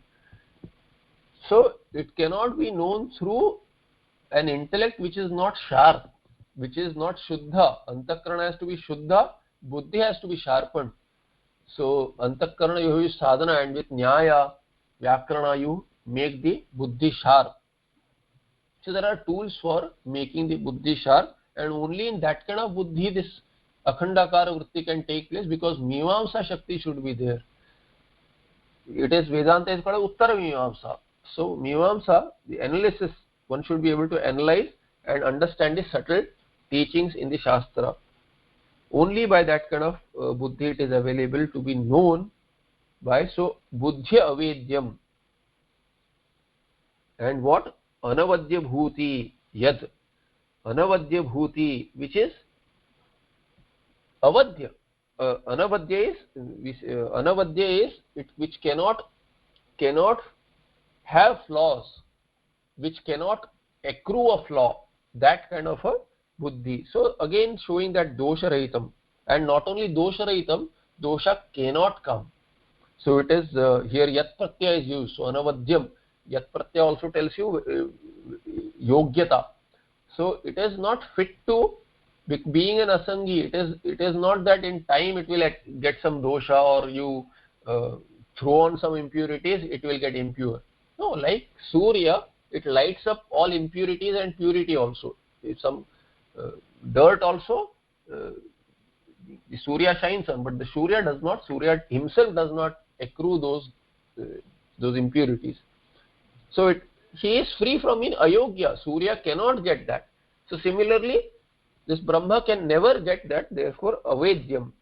So it cannot be known through an intellect which is not sharp, which is not shuddha. Antakarana has to be shuddha, buddhi has to be sharpened. So antakarana you use sadhana, and with nyaya, vyakarana you make the buddhi sharp. So there are tools for making the buddhi sharp, and only in that kind of buddhi this akhandakara vritti can take place, because mimamsa shakti should be there. It is Vedanta is called uttara mimamsa. So mimamsa, the analysis, one should be able to analyze and understand the subtle teachings in the Shastra. Only by that kind of buddhi it is available to be known by so buddhya avedyam. And what? Anavadya bhuti, yad anavadya bhuti, which is avadya. Anavadya is it which cannot have flaws, which cannot accrue a flaw, that kind of a buddhi. So again showing that dosha rahitam, and not only dosha rahitam, dosha cannot come. So it is here yat pratyaya is used. So anavadyam, yat pratyaya also tells you yogyata. So it is not fit to being an asangi. It is not that in time it will get some dosha, or you throw on some impurities, it will get impure. No, like Surya, it lights up all impurities and purity also. If some dirt also, the Surya shines on, but the Surya does not. Surya himself does not accrue those impurities. So he is free from in ayogya. Surya cannot get that. So similarly, this Brahma can never get that. Therefore, avedyam.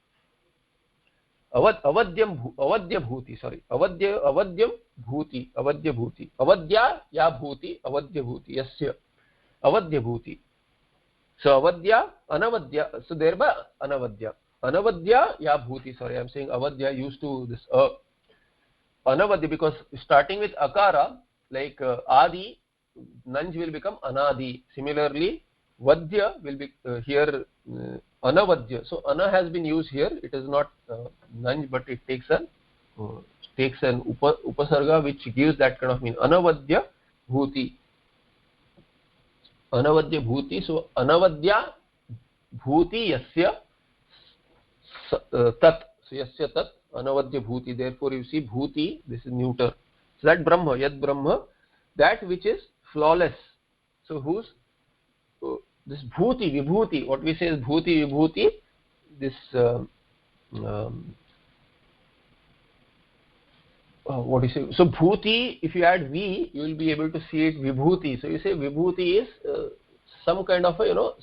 Avadyam bhuti, sorry. Avadyam bhuti. Avadya bhuti. Avadya ya bhuti. Avadya bhuti. Yasya. Avadya bhuti. So avadya, anavadya. So thereby anavadya. Anavadya ya bhuti. Sorry, I am saying avadya used to this anavadya, because starting with akara, like adi, nanj will become anadi. Similarly, vadya will be here anavadya. So ana has been used here. It is not nanj, but it takes an upasarga which gives that kind of meaning. Anavadya bhuti. Anavadya bhuti. So anavadya bhuti yasya tat. So yasya tat anavadya bhuti. Therefore you see bhuti, this is neuter. So that Brahma, yad Brahma, that which is flawless. So whose this bhuti, vibhuti, what we say is bhuti, vibhuti, this what you say? So bhuti, if you add v, you will be able to see it vibhuti. So you say vibhuti is some kind of a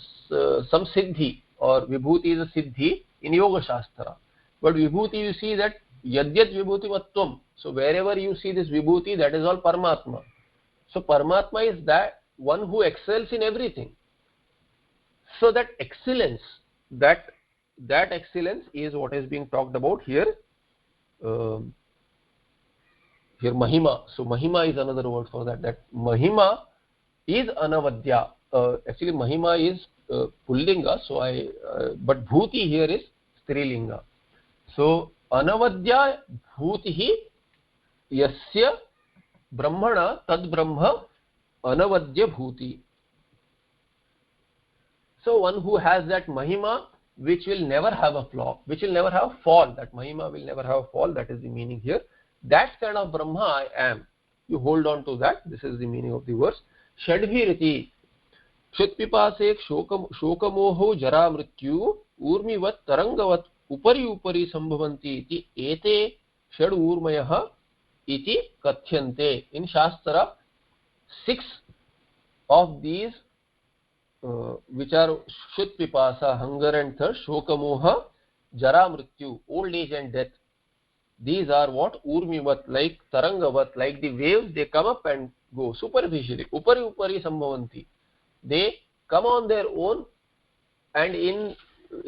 some siddhi, or vibhuti is a siddhi in yoga shastra. But vibhuti, you see that yadyat vibhuti vatvam. So wherever you see this vibhuti, that is all Paramatma. So Paramatma is that one who excels in everything. So that excellence, that excellence is what is being talked about here. Here Mahima. So Mahima is another word for that. That Mahima is anavadya. Actually Mahima is pullinga. So but bhuti here is strilinga. So anavadya bhutihi yasya brahmana tad brahma anavadya bhuti. So one who has that mahima, which will never have a flaw, which will never have a fall. That mahima will never have a fall. That is the meaning here. That kind of Brahma I am. You hold on to that. This is the meaning of the verse. Shadbhiriti Shutpipasek shokamoho jara mrityu urmivat tarangavat upari sambhavanti iti ete shad urmayah iti kathyante. In Shastra, 6 of these which are Shutpipasa, hunger and thirst, shokamoha, jara mrityu, old age and death. These are what? Urmivat, like tarangavat, like the waves, they come up and go superficially. Upari sambhavanti. They come on their own, and in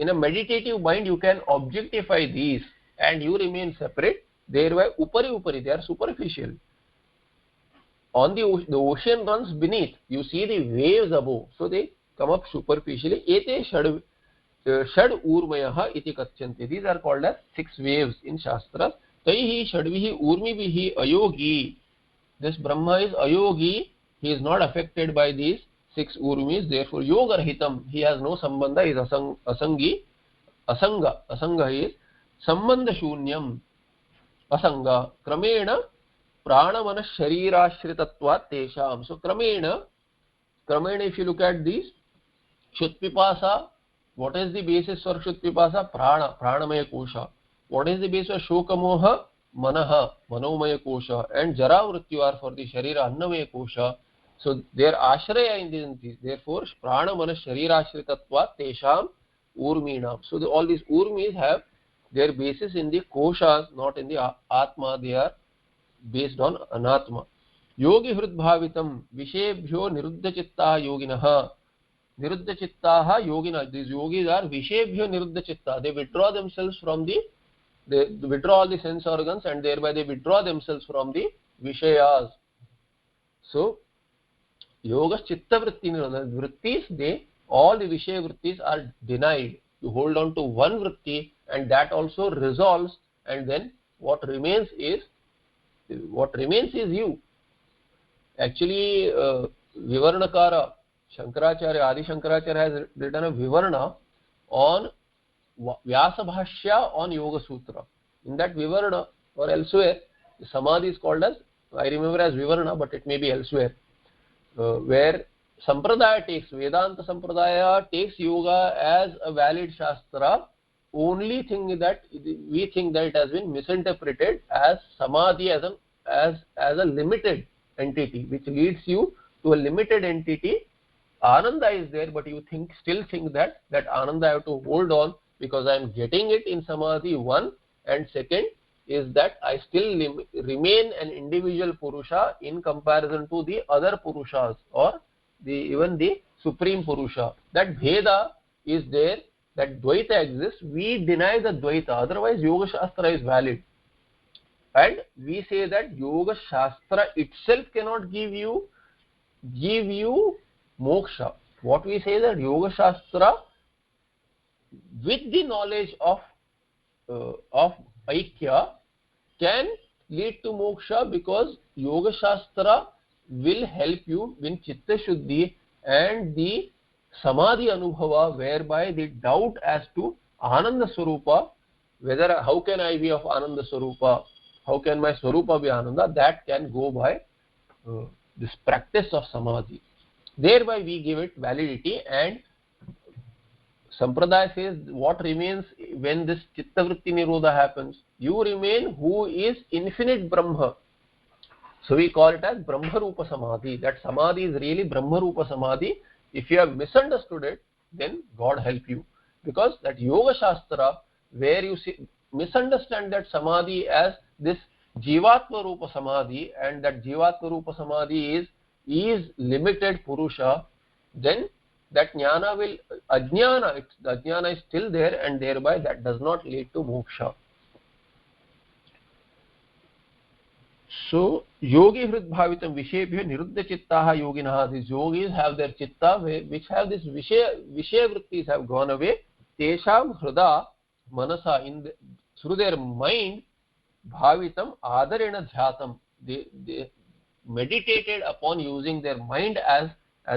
a meditative mind you can objectify these and you remain separate. Thereby upari, they are superficial. On the ocean runs beneath. You see the waves above. So they come up superficially. Ete shad urmayah iti kathyante. These are called as 6 waves in Shastras. Taihi shadvihi urmivihi ayogi. This Brahma is ayogi. He is not affected by these 6 urmis. Therefore yoga rahitam. He has no sambandha. He is asanga is sambandha shunyam. Asanga. Kramena pranamana sharirashritatvat tesham. So kramena, if you look at these, Shutpipasa, what is the basis for Shutpipasa? Pranamaya kosha. What is the basis of Shokamoha? Manaha, Manomaya kosha. And Jara Mrityu are for the Sharira, Annamaya kosha. So their ashraya in these. Therefore, Pranamana Sharirashritatvat Tesham Urminam. So all these Urmis have Their basis in the koshas, not in the atma. They are based on anatma. Yogi hridbhavitam vishebhyo niruddha chittaha yoginah. Niruddha chittaha yogina. These yogis are vishebhyo niruddha chitta. They withdraw themselves from they withdraw all the sense organs, and thereby they withdraw themselves from the vishayas. So yoga chitta vritti nirodha. Vrittis, all the vishaya vrittis are denied. You hold on to one vritti, and that also resolves, and then what remains is you. Actually, Vivarnakara, Shankaracharya, Adi Shankaracharya has written a Vivarna on Vyasa Bhashya on Yoga Sutra. In that Vivarna or elsewhere, Samadhi is called as, I remember as Vivarna, but it may be elsewhere, where Sampradaya takes, Vedanta Sampradaya takes yoga as a valid Shastra. Only thing that we think that it has been misinterpreted as Samadhi as a limited entity, which leads you to a limited entity. Ananda is there, but you still think that Ananda I have to hold on because I am getting it in Samadhi, one, and second is that I still remain an individual Purusha in comparison to the other Purushas or even the Supreme Purusha. That Bheda is there, that Dvaita exists. We deny the Dvaita, otherwise Yoga Shastra is valid. And we say that Yoga Shastra itself cannot give you moksha. What we say that Yoga Shastra with the knowledge of Aikya can lead to moksha, because Yoga Shastra will help you in Chitta Shuddhi and the Samadhi Anubhava, whereby the doubt as to Ananda Swarupa, whether how can I be of Ananda Swarupa, how can my Swarupa be Ananda, that can go by this practice of Samadhi. Thereby we give it validity, and Sampradaya says what remains when this Chitta Vritti Nirodha happens? You remain who is infinite Brahma. So we call it as Brahma Rupa Samadhi. That Samadhi is really Brahma Rupa Samadhi. If you have misunderstood it, then God help you. Because that Yoga Shastra, where you misunderstand that Samadhi as this Jivatma Rupa Samadhi, and that Jivatma Rupa Samadhi is limited Purusha, then that jnana will, ajnana, the ajnana is still there, and thereby that does not lead to moksha. So, yogi hridbhavitam vishebhyo niruddha chittaha yoginaha. These yogis have their chitta which have this vishaya vrittis have gone away. Tesham hrida manasa, through their mind, bhavitam adarena dhyatam. They meditated upon using their mind as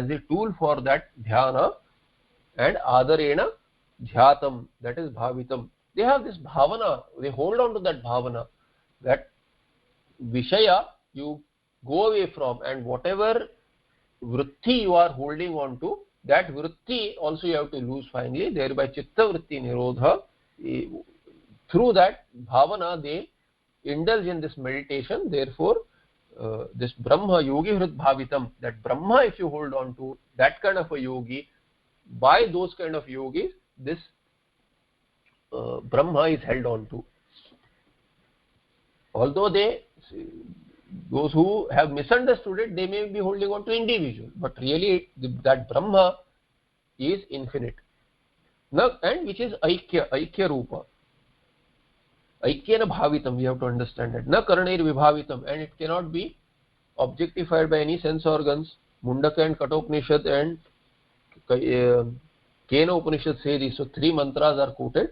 the tool for that dhyana, and adarena dhyatam, that is bhavitam. They have this bhavana, they hold on to that bhavana, that Vishaya you go away from, and whatever vritti you are holding on to, that vritti also you have to lose finally, thereby chitta vritti nirodha. Through that bhavana they indulge in this meditation. Therefore this Brahma yogi hridbhavitam, that Brahma if you hold on to, that kind of a yogi, by those kind of yogis this Brahma is held on to. Although those who have misunderstood it, they may be holding on to individual, but really that Brahma is infinite. Now, and which is Aikya Rupa. Aikyana bhavitam, we have to understand that. Na karanair vibhavitam, and it cannot be objectified by any sense organs. Mundaka and Katopnishad and Kena Upanishad say this. So 3 mantras are quoted.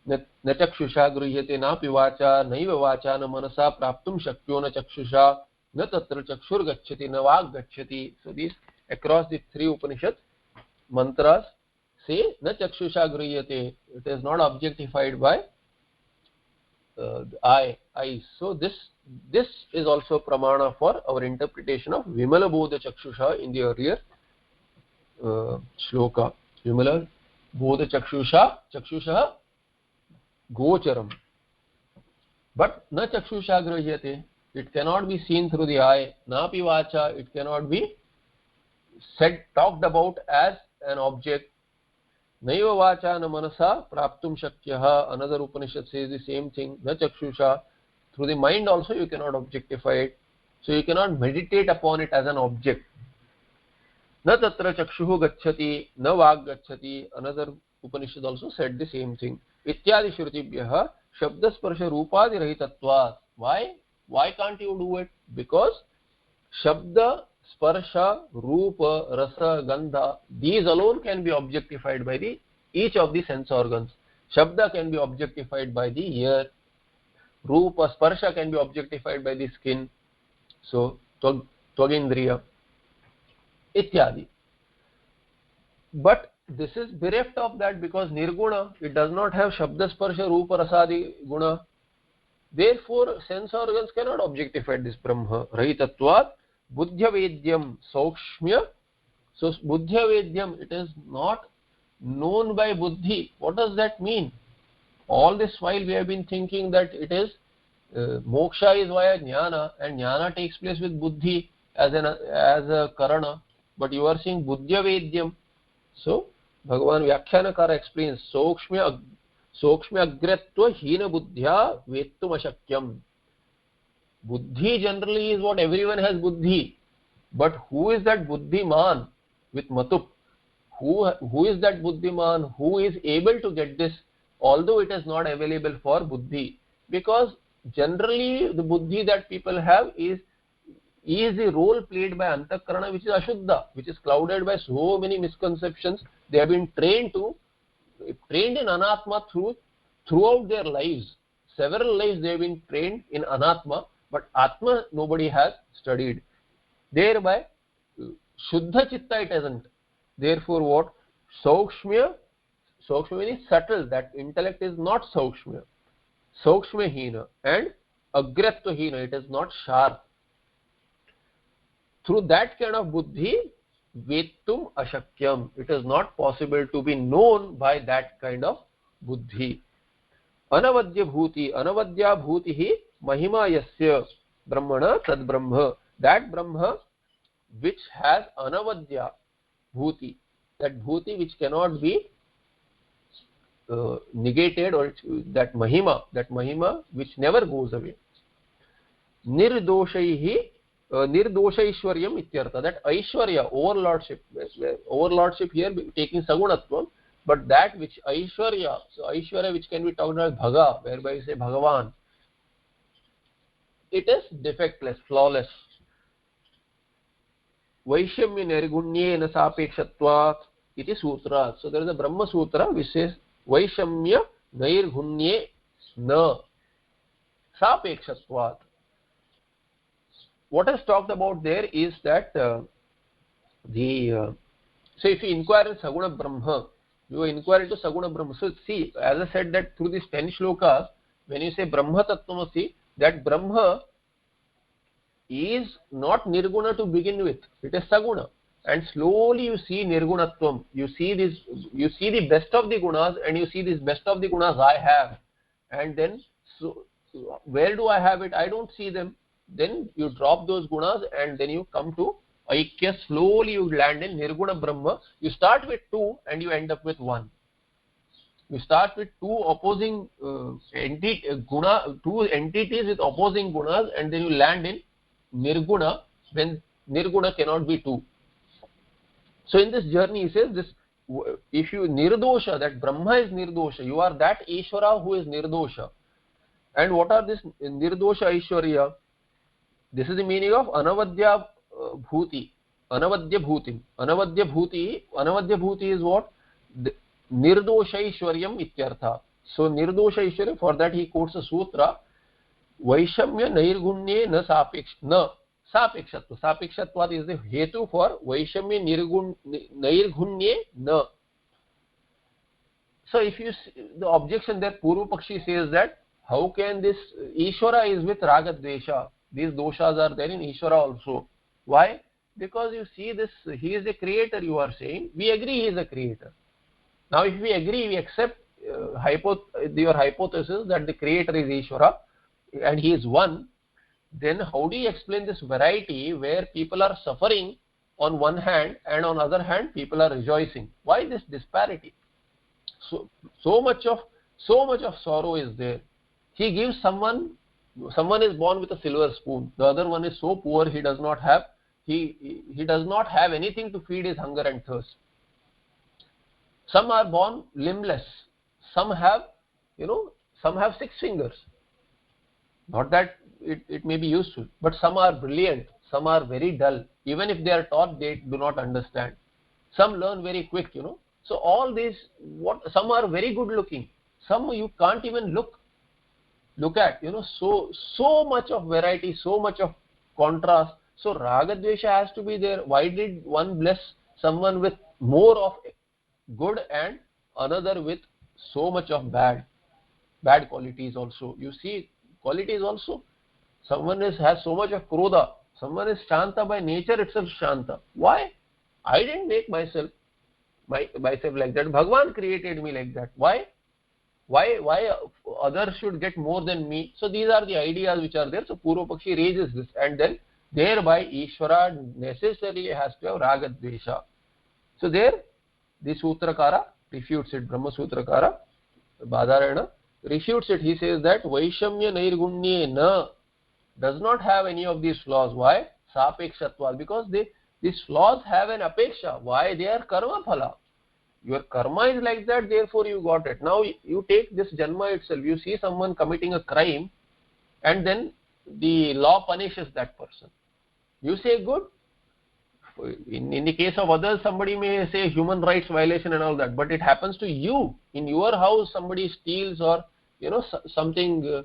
न चक्षुषा गृह्यते नापि वाचा नैव वाचा न मनसा प्राप्तुं शक्यो न चक्षुषा न तत्र चक्षुर्गच्छति न वाक् गच्छति. So these across the 3 Upanishads mantras say न चक्षुषा गृह्यते, it is not objectified by the eyes. So this is also pramana for our interpretation of Vimala Bodha Chakshusha in the earlier shloka. Vimala Bodha Chakshusha Gocharam. But na chakshusha grahiyate, it cannot be seen through the eye. Napi vacha, it cannot be talked about as an object. naiva vacha na manasa praptum shakyah. Another Upanishad says the same thing. Na chakshusha. Through the mind also you cannot objectify it. So you cannot meditate upon it as an object. Na tatra chakshuhu gacchati, na vag gacchati. Another Upanishad also said the same thing. Ityadi shrutibhyah shabda sparsha rupadi rahitatvat. Why can't you do it? Because Shabda, Sparsha, Rupa, Rasa, Gandha, these alone can be objectified by each of the sense organs. Shabda can be objectified by the ear. Rupa, Sparsha can be objectified by the skin. So, Twagendriya, Ityadi. But this is bereft of that because Nirguna, it does not have Shabda, Sparsha, Rupa, Rasadi, Guna. Therefore, sense organs cannot objectify this Brahma. Rahitatvat. Buddhya Vedyam Saukshmya. So Buddhya Vedyam, it is not known by Buddhi. What does that mean? All this while we have been thinking that it is moksha is via jnana and jnana takes place with Buddhi as a karana. But you are saying Buddhya Vedyam. So Bhagavan Vyakyanakara explains Saukshmya agratva hina buddhya vettum ashakyam. Buddhi generally is what everyone has buddhi, but who is that buddhiman with matup? Who is that buddhiman who is able to get this, although it is not available for buddhi? Because generally the buddhi that people have is the role played by antakarana, which is ashuddha, which is clouded by so many misconceptions. They have been trained in anatma throughout their lives. Several lives they have been trained in anatma. But Atma nobody has studied. Thereby, Shuddha Chitta it hasn't. Therefore what? Saukshmya means subtle. That intellect is not Saukshmya. Saukshmya hina and Agratva hina. It is not sharp. Through that kind of buddhi, Vettum ashakyam. It is not possible to be known by that kind of buddhi. Anavadya bhuti. Anavadya bhutihi Mahima yasya brahmana tad brahma. That brahma which has anavadya bhuti, that bhuti which cannot be negated, or that mahima which never goes away. Nirdoshaihi nirdoshaishwaryam ityartha. That aishwarya, overlordship here taking sagunatvam, but that which aishwarya, so aishwarya which can be talked about bhaga, whereby you say Bhagavan, it is defectless, flawless. Vaishamya nirgunye na sapekshatvat iti sutra. So there is a Brahma Sutra which says Vaishamya nirgunye na sapekshatvat. What is talked about there is that so if you inquire in Saguna Brahma, you inquire into Saguna Brahma. So see, as I said that through these 10 shlokas, when you say Brahma Tattvamasi, that Brahma is not Nirguna to begin with. It is Saguna. And slowly you see Nirgunatvam. You see the best of the gunas, and you see this best of the gunas I have. And then, so where do I have it? I don't see them. Then you drop those gunas and then you come to Aikya. Slowly you land in Nirguna Brahma. You start with 2 and you end up with 1. You start with two opposing two entities with opposing gunas, and then you land in Nirguna when Nirguna cannot be 2. So in this journey, he says this: if you nirdosha, that Brahma is nirdosha, you are that Ishvara who is nirdosha. And what are this nirdosha Aishwarya? This is the meaning of Anavadya Bhuti. Anavadya Bhuti. Anavadya Bhuti is what? Nirdosha Ishwaryam ityartha. So Nirdosha Ishwarya, for that he quotes a sutra, Vaishamya Nairgunye na Sapekshatva. Sapekshatvat is the hetu for Vaishamya Nairgunye na. So if you see the objection there, Purva Pakshi says that how can this Ishvara is with Raga Dvesha? These doshas are there in Ishvara also. Why? Because you see this, he is a creator, you are saying. We agree he is a creator. Now if we agree, we accept your hypothesis that the creator is Ishvara and he is one, then how do you explain this variety where people are suffering on one hand and on other hand people are rejoicing? Why this disparity? so much of sorrow is there. He gives someone is born with a silver spoon, the other one is so poor he does not have anything to feed his hunger and thirst. Some are born limbless, some have some have 6 fingers, not that it may be useful, but some are brilliant, some are very dull, even if they are taught they do not understand. Some learn very quick, so all these, some are very good looking, some you can't even look at, so much of variety, so much of contrast. So raga dvesha has to be there. Why did one bless someone with more of good and another with so much of bad qualities also? You see qualities also. Someone has so much of krodha, someone is shanta by nature itself, shanta. Why? I didn't make myself like that. Bhagwan created me like that. Why others should get more than me? So these are the ideas which are there. So Purva Pakshi raises this, and then thereby Ishvara necessarily has to have raga dvesha. So there the Sutrakara refutes it. Brahma Sutrakara Badarayana refutes it. He says that Vaishamya Nairgunye na does not have any of these flaws. Why? Sapekshatva. Because these flaws have an apeksha. Why? They are karma phala. Your karma is like that, therefore you got it. Now you take this janma itself. You see someone committing a crime and then the law punishes that person. You say good. In the case of others, somebody may say human rights violation and all that, but it happens to you. In your house somebody steals or something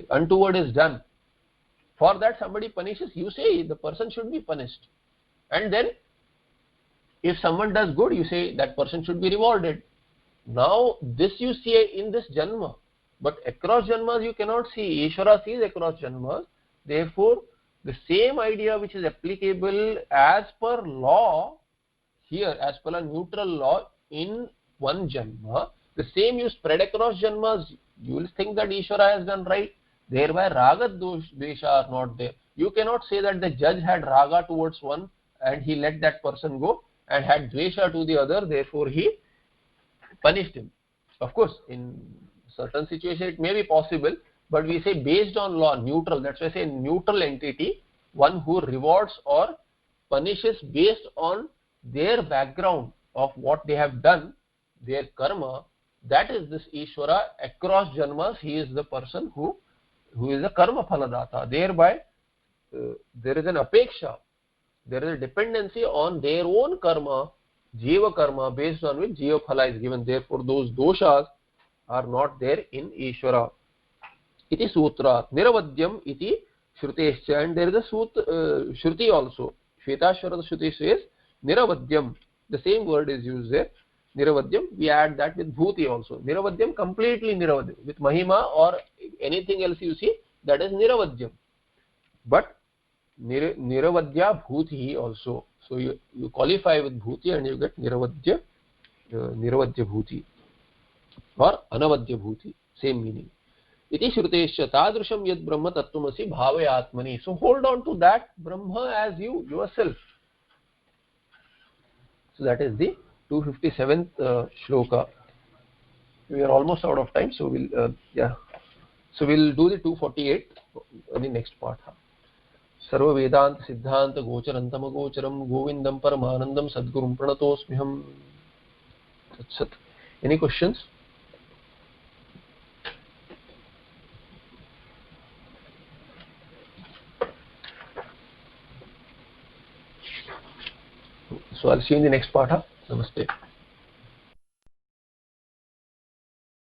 untoward is done. For that somebody punishes. You say the person should be punished. And then if someone does good, you say that person should be rewarded. Now this you see in this janma, but across janmas you cannot see. Ishvara sees across janmas. Therefore the same idea which is applicable as per law here, as per a neutral law in one janma, the same you spread across janmas, you will think that Ishvara has done right. Thereby raga dvesha are not there. You cannot say that the judge had raga towards one and he let that person go, and had dvesha to the other, therefore he punished him. Of course, in certain situations it may be possible, but we say based on law, neutral. That's why I say neutral entity, one who rewards or punishes based on their background of what they have done, their karma. That is this Ishvara. Across janmas, he is the person who is a karma phaladata. Thereby there is an apeksha. There is a dependency on their own karma, jiva karma, based on which jiva phala is given. Therefore those doshas are not there in Ishvara. Iti sutra niravadyam iti shrutescha. And there is a shruti also. Shvetashvara shruti says niravadyam. The same word is used there. Niravadyam. We add that with bhuti also. Niravadyam, completely niravadyam. With mahima or anything else you see, that is niravadyam. But Niravadya Bhuti also. So you qualify with Bhuti and you get Niravadya Bhuti or Anavadya Bhuti. Same meaning. Iti Shrutesha Tadrusham Yad Brahma Tattvamasi Bhave Atmani. So hold on to that Brahma as yourself. So that is the 257th shloka. We are almost out of time, so we'll So we'll do the 248 in the next part. सर्व वेदांत सिद्धांत गोचरंतम गोचरम गोविंदम परमानंदम सद्गुरुं प्रणतोस्म्यहम्. तत्सत्. Any questions? So I'll see you in the next part. Namaste.